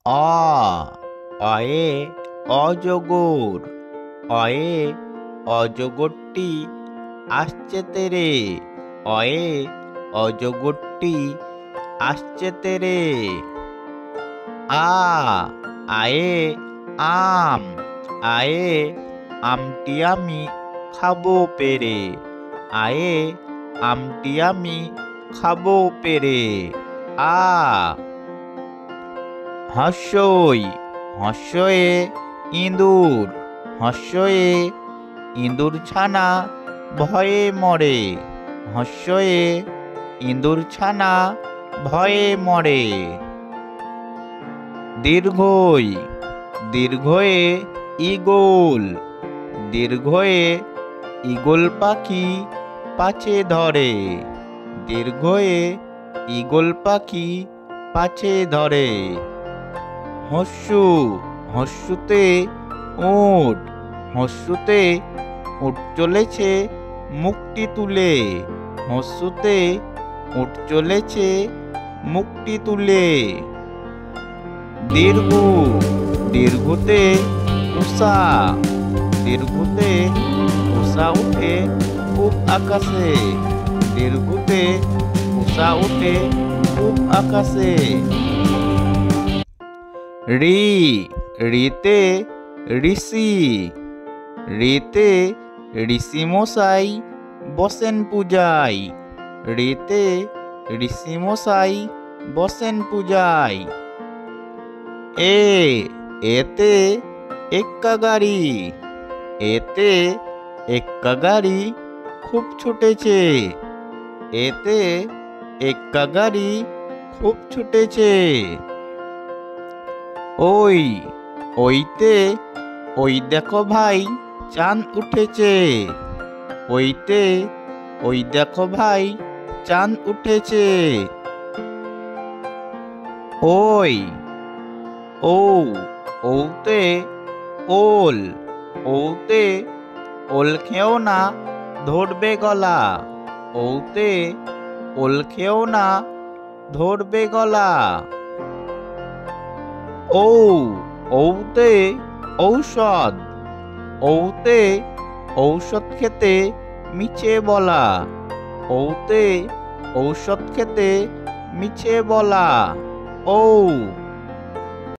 অ অয়ে অজগর। অয়ে অজগরটি আসছে তেরে। অয়ে অজগরটি আসছে তেরে। আ আয়ে আম। আয়ে আমটি আমি খাবো পেরে। আয়ে আমটি আমি খাবো পেরে। আ হর্ষই হর্ষয়ে ইঁদুর। হর্ষয়ে ইঁদুর ছানা ভয়ে মরে। হর্ষয়ে ইঁদুর ছানা ভয়ে মরে। দীর্ঘই দীর্ঘয়ে ঈগল। দীর্ঘয়ে ঈগল পাখি পাছে ধরে। দীর্ঘয়ে ঈগল পাখি পাছে ধরে। হস্যু হস্যুতে উট। হস্যুতে উট চলেছে মুখটি তুলে। হস্যুতে উট চলেছে মুখটি তুলে। দীর্ঘ দীর্ঘতে উষা। দীর্ঘতে উষা উঠে খুব আকাশে। দীর্ঘতে উষা উঠে খুব আকাশে। ঋ ঋতে ঋষি। ঋতে ঋষি মশাই বসেন পূজায়। ঋতে ঋষি মশাই বসেন পূজায়। এতে এক্কা গাড়ি। এতে এক্কা গাড়ি খুব ছুটেছে। এতে এক্কা গাড়ি খুব ছুটেছে। ওই ওইতে ওই দেখো ভাই চাঁদ উঠেছে। ওইতে ওই দেখো ভাই চাঁদ উঠেছে। ওই ও ওতে ওল। ওতে ওল খেও না ধরবে গলা। ওতে ওল খেও না ধরবে গলা। ওতে ঔষধ। ওতে ঔষধ খেতে মিছে বলা। ওতে ঔষধ খেতে মিছে বলা। ও